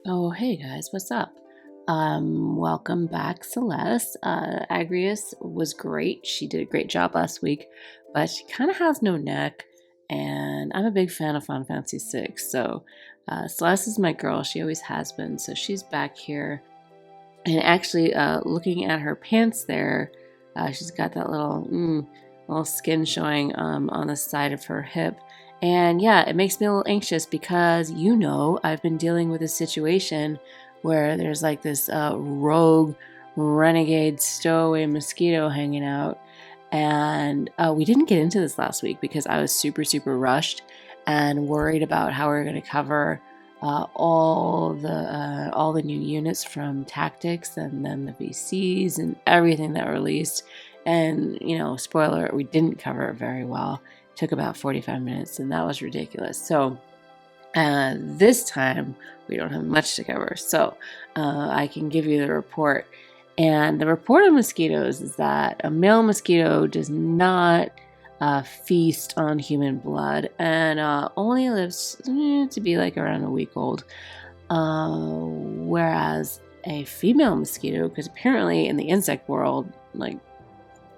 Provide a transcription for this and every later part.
Oh, hey guys, what's up? Welcome back, Celeste. Agrius was great. She did a great job last week, but she kind of has no neck, and I'm a big fan of Final Fantasy VI. So, Celeste is my girl. She always has been. So she's back here, and actually, looking at her pants there, she's got that little skin showing on the side of her hip. And yeah, it makes me a little anxious because I've been dealing with a situation where there's like this rogue renegade stowaway mosquito hanging out. And we didn't get into this last week because I was super, super rushed and worried about how we were going to cover all the new units from Tactics and then the VCs and everything that released. And, spoiler, we didn't cover it very well. It took about 45 minutes, and that was ridiculous. So this time, we don't have much to cover. So I can give you the report. And the report on mosquitoes is that a male mosquito does not feast on human blood and only lives to be like around a week old. Whereas a female mosquito, because apparently in the insect world,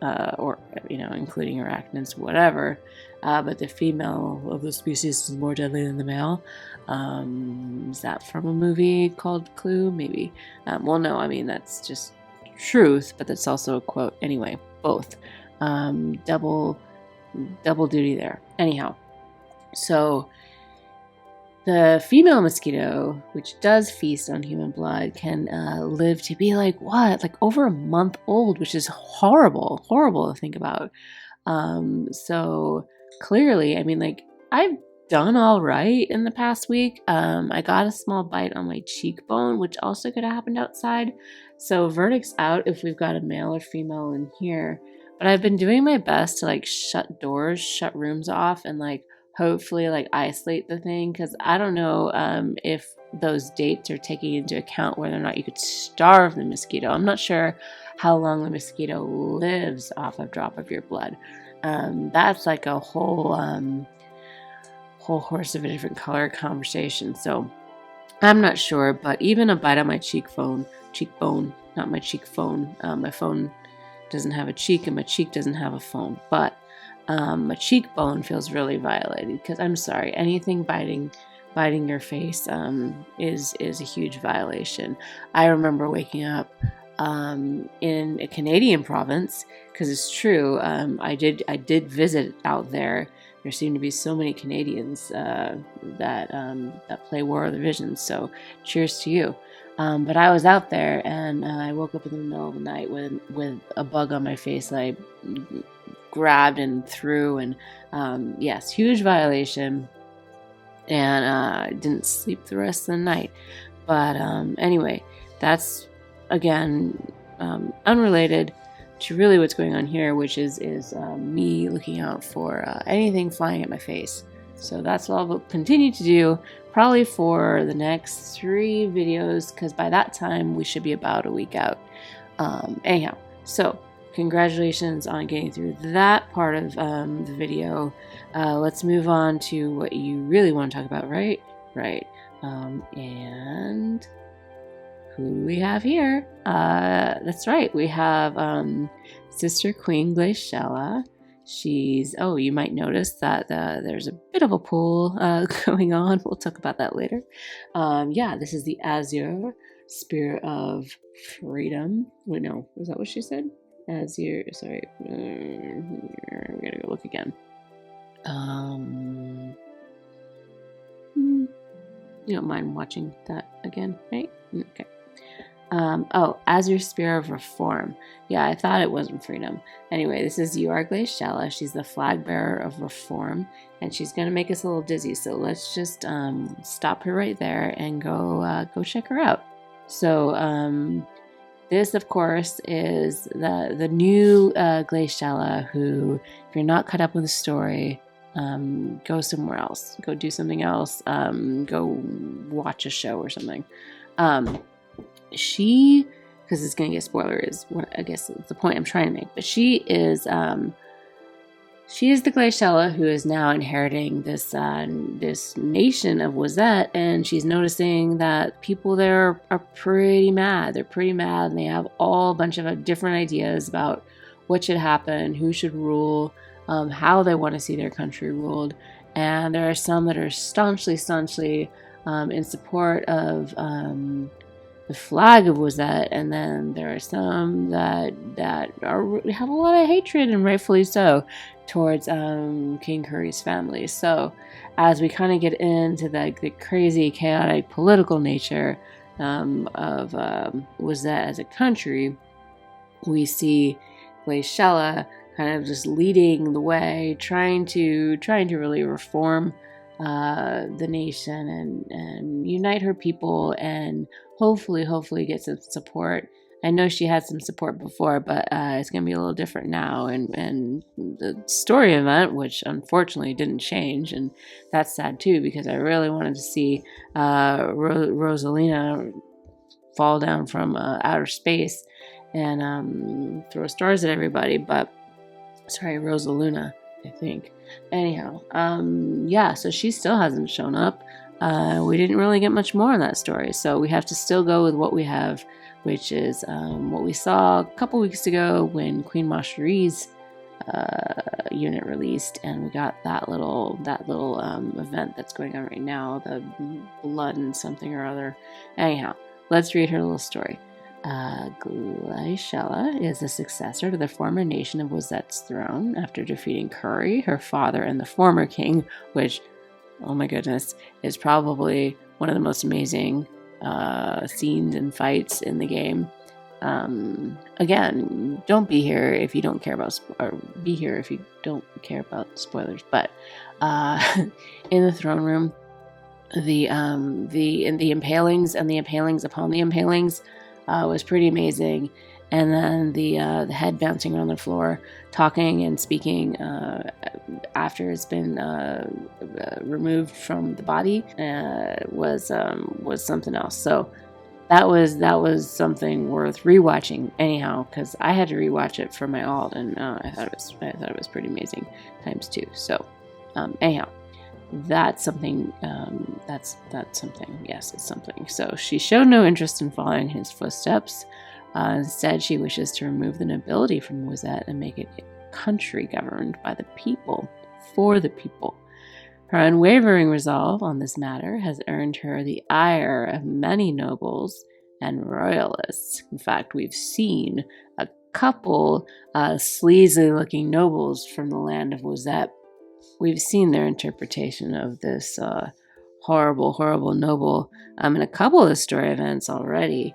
including arachnids, whatever, but the female of the species is more deadly than the male. Is that from a movie called Clue? Maybe. No, I mean, that's just truth, but that's also a quote. Anyway, both. Double duty there. Anyhow, so the female mosquito, which does feast on human blood, can live to be like over a month old, which is horrible to think about. So clearly, I mean, I've done all right in the past week. I got a small bite on my cheekbone, which also could have happened outside. So verdict's out if we've got a male or female in here. But I've been doing my best to shut doors, shut rooms off, and hopefully isolate the thing, because I don't know if those dates are taking into account whether or not you could starve the mosquito. I'm not sure how long the mosquito lives off a drop of your blood. That's like a whole horse of a different color conversation. So I'm not sure, but even a bite on my cheekbone, not my cheek phone. My phone doesn't have a cheek and my cheek doesn't have a phone, but my cheekbone feels really violated, because I'm sorry, anything biting your face is a huge violation. I remember waking up in a Canadian province, because it's true. I did visit out there. There seem to be so many Canadians that play War of the Visions. So cheers to you. But I was out there, and I woke up in the middle of the night with a bug on my face that I grabbed and threw, and yes, huge violation, and didn't sleep the rest of the night. But anyway, that's again unrelated to really what's going on here, which is me looking out for anything flying at my face. So that's what I'll continue to do, probably for the next 3 videos, because by that time we should be about a week out. Anyhow, so congratulations on getting through that part of the video. Let's move on to what you really want to talk about, right? Right. And who do we have here? That's right. We have Sister Queen Glaciela. You might notice that there's a bit of a pool going on. We'll talk about that later. This is the Azure Spirit of Freedom. Wait, no, was that what she said? Azure, sorry. We're gonna go look again. You don't mind watching that again, right? Okay. Azure Spear of Reform. Yeah, I thought it wasn't Freedom. Anyway, this is Glaciela. She's the flag bearer of Reform, and she's gonna make us a little dizzy. So let's just stop her right there and go check her out. So this, of course, is the new Glaciela, who, if you're not caught up with the story, go somewhere else. Go do something else. Go watch a show or something. She, because it's going to get spoiler, is what I guess is the point I'm trying to make. But she is She is the Glaciela who is now inheriting this nation of Wazette, and she's noticing that people there are pretty mad. They're pretty mad, and they have all a bunch of different ideas about what should happen, who should rule, how they want to see their country ruled. And there are some that are staunchly in support of the flag of Wazette, and then there are some that have a lot of hatred, and rightfully so, towards King Curry's family. So as we kind of get into the crazy, chaotic political nature of Wazette as a country, we see Glaciela kind of just leading the way, trying to really reform the nation and unite her people, and hopefully get some support. I know she had some support before, but it's going to be a little different now. And the story event, which unfortunately didn't change, and that's sad too, because I really wanted to see Rosalina fall down from outer space and throw stars at everybody. But sorry, Rosaluna, I think. Anyhow, so she still hasn't shown up. We didn't really get much more on that story, so we have to still go with what we have, which is what we saw a couple weeks ago when Queen Mashari's unit released, and we got that little event that's going on right now, the blood and something or other. Anyhow, let's read her little story. Glaciela is the successor to the former nation of Wazette's throne after defeating Curry, her father, and the former king, which, oh my goodness, is probably one of the most amazing scenes and fights in the game. Again, don't be here if you don't care about, or be here if you don't care about spoilers. But in the throne room, the impalings and the impalings upon the impalings was pretty amazing. And then the head bouncing around the floor, talking and speaking after it's been removed from the body was something else. So that was something worth rewatching. Anyhow, because I had to rewatch it for my alt, and I thought it was pretty amazing times two. So anyhow. That's something. That's something. Yes, it's something. So she showed no interest in following his footsteps. Instead, she wishes to remove the nobility from Wazette and make it a country governed by the people, for the people. Her unwavering resolve on this matter has earned her the ire of many nobles and royalists. In fact, we've seen a couple sleazy-looking nobles from the land of Wazette. We've seen their interpretation of this horrible noble in a couple of the story events already.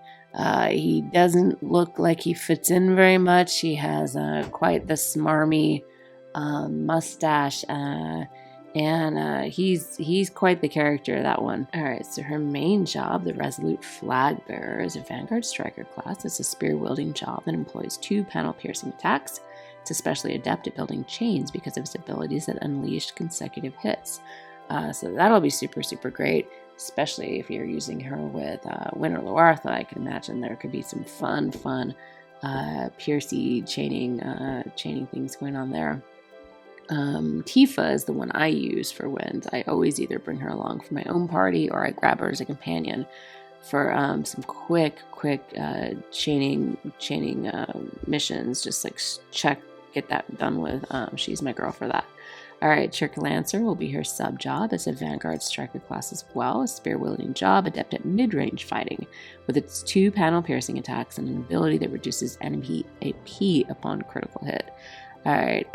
He doesn't look like he fits in very much. He has quite the smarmy mustache, and he's quite the character, that one. All right, so her main job, the Resolute Flag Bearer, is a Vanguard Striker class. It's a spear-wielding job that employs 2 panel-piercing attacks. It's especially adept at building chains because of its abilities that unleash consecutive hits. So that'll be super, super great, especially if you're using her with Winter Loartha. I can imagine there could be some fun piercy chaining things going on there. Tifa is the one I use for winds. I always either bring her along for my own party, or I grab her as a companion for some quick chaining missions. Just like get that done with. She's my girl for that. Alright, Trick Lancer will be her sub job. It's a Vanguard Striker class as well, a spear-wielding job, adept at mid-range fighting, with its 2 panel-piercing attacks and an ability that reduces enemy AP upon critical hit. Alright,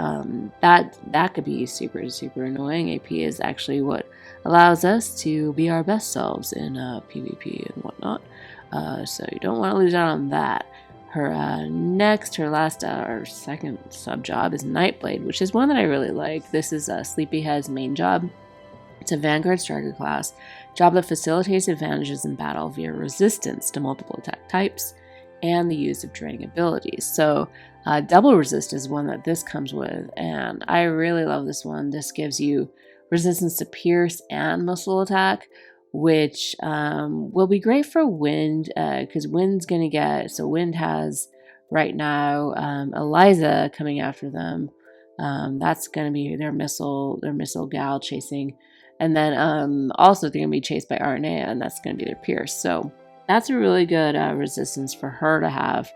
that could be super, super annoying. AP is actually what allows us to be our best selves in PvP and whatnot, so you don't want to lose out on that. Her second sub job is Nightblade, which is one that I really like. This is Sleepyhead's main job. It's a Vanguard Striker class, job that facilitates advantages in battle via resistance to multiple attack types and the use of draining abilities. So double resist is one that this comes with, and I really love this one. This gives you resistance to pierce and missile attack, which will be great for Wind, because Wind's going to get... So Wind has, right now, Eliza coming after them, That's going to be their missile gal chasing. And then also they're going to be chased by Arnea, and that's going to be their Pierce. So that's a really good resistance for her to have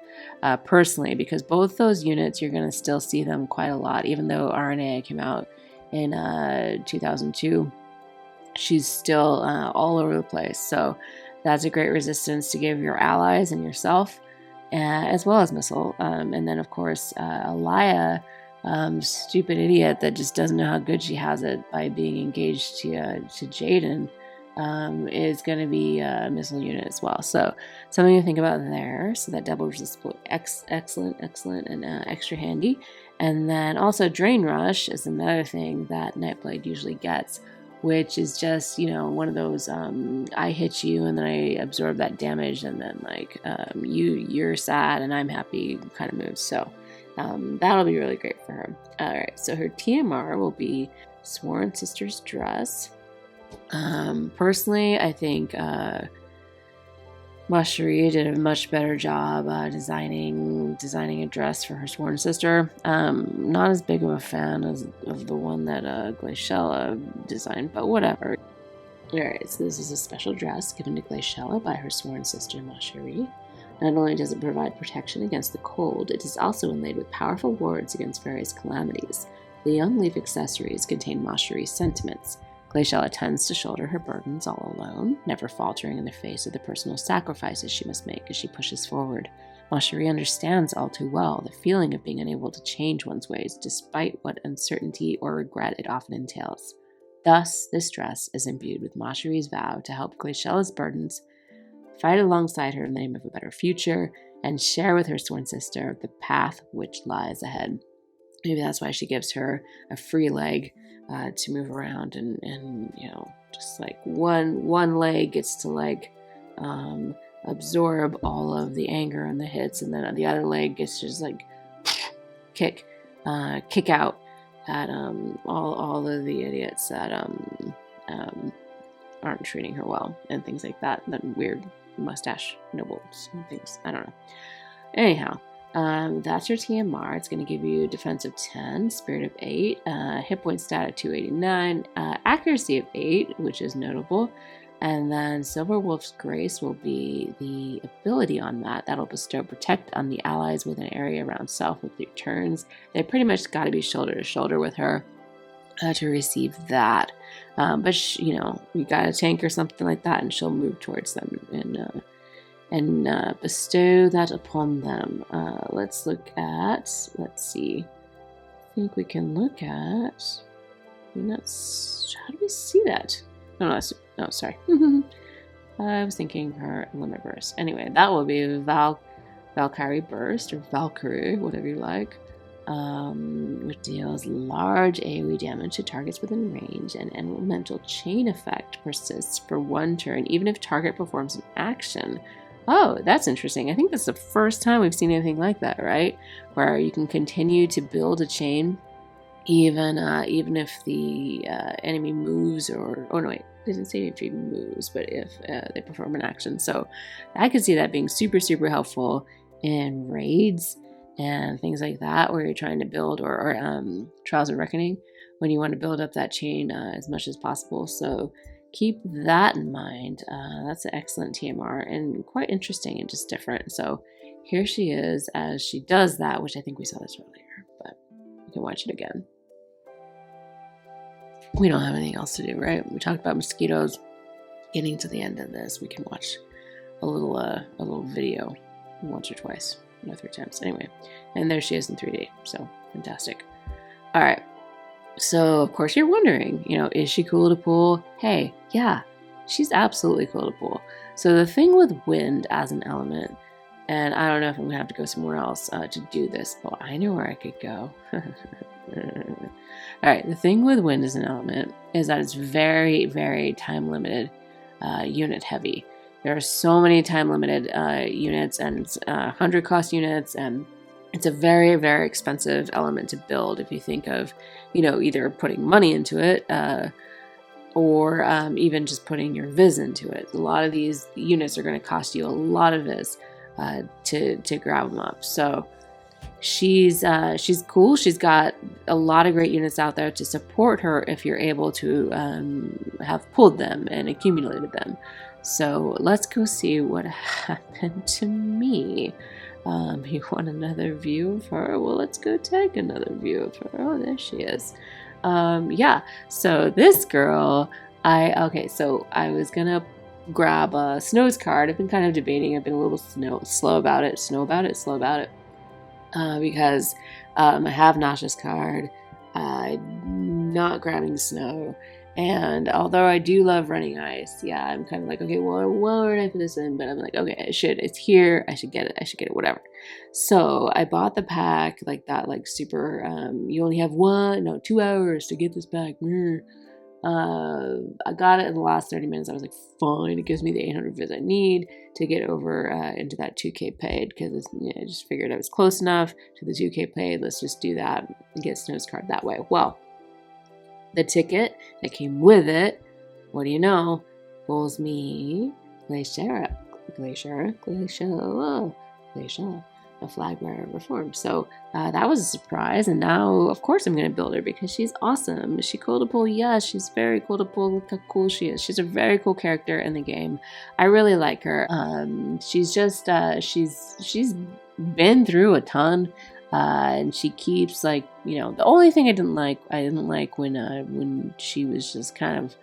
personally, because both those units, you're going to still see them quite a lot. Even though Arnea came out in 2002, she's still all over the place. So that's a great resistance to give your allies and yourself, as well as missile. And then, of course, Alaya, stupid idiot that just doesn't know how good she has it by being engaged to Jaden, is going to be a missile unit as well. So something to think about there. So that double resist, excellent, and extra handy. And then also Drain Rush is another thing that Nightblade usually gets, which is just, one of those, I hit you and then I absorb that damage, and then you're sad and I'm happy kind of moves. So that'll be really great for her. All right, so her TMR will be Sworn Sister's Dress. Personally, I think Masherie did a much better job designing a dress for her sworn sister. Not as big of a fan of the one that Glaciela designed, but whatever. Alright, so this is a special dress given to Glaciela by her sworn sister Masherie. Not only does it provide protection against the cold, it is also inlaid with powerful wards against various calamities. The young leaf accessories contain Masherie's sentiments. Glaciela tends to shoulder her burdens all alone, never faltering in the face of the personal sacrifices she must make as she pushes forward. Masherie understands all too well the feeling of being unable to change one's ways, despite what uncertainty or regret it often entails. Thus, this dress is imbued with Masherie's vow to help Glaciela's burdens, fight alongside her in the name of a better future, and share with her sworn sister the path which lies ahead. Maybe that's why she gives her a free leg to move around, and just like one leg gets to absorb all of the anger and the hits, and then the other leg gets to just kick out at all of the idiots that aren't treating her well and things like that. That weird mustache nobles and things. I don't know. Anyhow. That's your TMR. It's going to give you defense of 10, spirit of 8, hit point stat of 289, accuracy of 8, which is notable. And then Silver Wolf's Grace will be the ability on that. That'll bestow protect on the allies with an area around self with your turns. They pretty much got to be shoulder to shoulder with her to receive that. But you got a tank or something like that, and she'll move towards them and bestow that upon them. Let's see. I think we can look at. How do we see that? No, sorry. I was thinking her limit burst. Anyway, that will be Valkyrie Burst, or Valkyrie, whatever you like. Which deals large AoE damage to targets within range, and elemental chain effect persists for one turn, even if target performs an action. Oh, that's interesting. I think that's the first time we've seen anything like that, right? Where you can continue to build a chain even if the enemy moves, or... Oh, no, wait. It didn't say if he moves, but if they perform an action. So I could see that being super, super helpful in raids and things like that, where you're trying to build, or Trials of Reckoning, when you want to build up that chain as much as possible. So keep that in mind. That's an excellent TMR and quite interesting and just different. So here she is as she does that, which I think we saw this earlier, but you can watch it again. We don't have anything else to do, right? We talked about mosquitoes. Getting to the end of this, we can watch a little video once or twice, 3 times. Anyway, and there she is in 3D. So fantastic. All right. So, of course, you're wondering, is she cool to pull? Hey, yeah, she's absolutely cool to pull. So the thing with wind as an element, and I don't know if I'm going to have to go somewhere else to do this. Oh, I know where I could go. All right, the thing with wind as an element is that it's very, very time-limited, unit heavy. There are so many time-limited units, and it's 100-cost units, and it's a very, very expensive element to build if you think of, either putting money into it or even just putting your viz into it. A lot of these units are going to cost you a lot of viz to grab them up. So she's cool. She's got a lot of great units out there to support her if you're able to have pulled them and accumulated them. So let's go see what happened to me. You want another view of her? Well, let's go take another view of her. Oh, there she is. Yeah, so this girl, so I was gonna grab a Snow's card. I've been kind of debating. I've been a little slow about it, because I have Nasha's card. I'm not grabbing Snow. And although I do love running ice, yeah, I'm kind of like, okay, well, where did I put this in? But I'm like, okay, it's here. I should get it, whatever. So I bought the pack, like that, like super, you only have 2 hours to get this pack. I got it in the last 30 minutes. I was like, fine, it gives me the 800 viz I need to get over into that 2K paid, because I just figured I was close enough to the 2K paid. Let's just do that and get Snow's card that way. Well, the ticket that came with it, what do you know, pulls me Glaciela, a flag bearer reform. So that was a surprise, and now of course I'm going to build her because she's awesome. Is she cool to pull? Yes, she's very cool to pull. Look how cool she is. She's a very cool character in the game. I really like her. She's just she's been through a ton. And she keeps, like, the only thing I didn't like when she was just kind of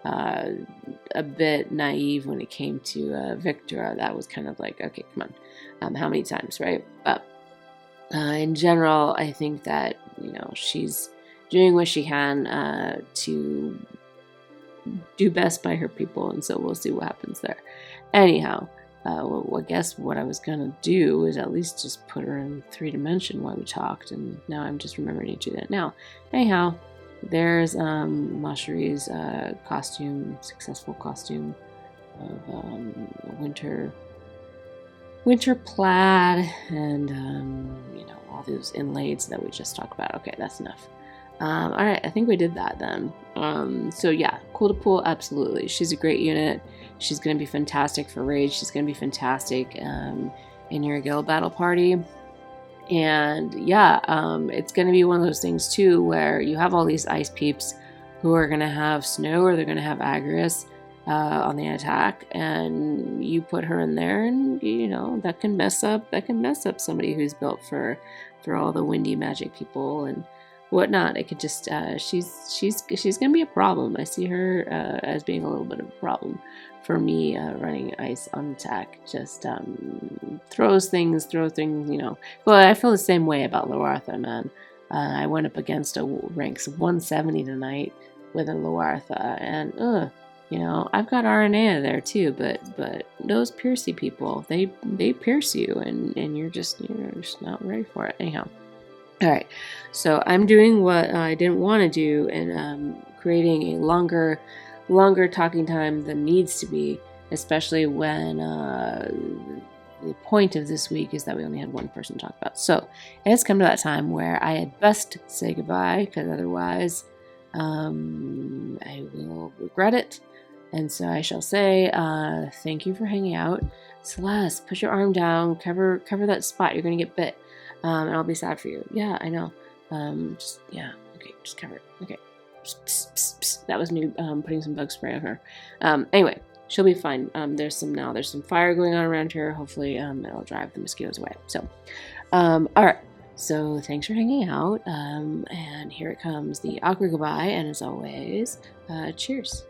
a bit naive when it came to Victor. That was kind of like, okay, come on, how many times, right? But in general, I think that she's doing what she can to do best by her people, and so we'll see what happens there. Anyhow. I guess what I was gonna do is at least just put her in 3-dimension while we talked, and now I'm just remembering to do that now. Anyhow, there's Mashari's successful costume of winter plaid, and all those inlays that we just talked about. Okay, that's enough. All right, I think we did that then. So yeah, cool to pull, absolutely. She's a great unit. She's going to be fantastic for Rage. She's going to be fantastic in your guild battle party. And yeah, it's going to be one of those things too where you have all these ice peeps who are going to have Snow or they're going to have Agrias on the attack, and you put her in there, and that can mess up somebody who's built for all the windy magic people and whatnot. It could just she's gonna be a problem. I see her as being a little bit of a problem for me running ice on attack. Just throw things. Well, I feel the same way about Loartha, man. I went up against a ranks 170 tonight with a Loartha, and I've got Aranea there too, but those Piercy people, they pierce you, and you're just not ready for it. Anyhow. All right, so I'm doing what I didn't want to do, and creating a longer talking time than needs to be, especially when the point of this week is that we only had one person to talk about. So it has come to that time where I had best say goodbye, because otherwise I will regret it. And so I shall say thank you for hanging out. Celeste, put your arm down, cover that spot. You're going to get bit. And I'll be sad for you. Yeah, I know. Okay, just cover it. Okay. Psst, psst, psst, psst. That was me putting some bug spray on her. Anyway, she'll be fine. There's some fire going on around here. Hopefully, it'll drive the mosquitoes away. So, all right. So thanks for hanging out. And here it comes, the awkward goodbye. And as always, cheers.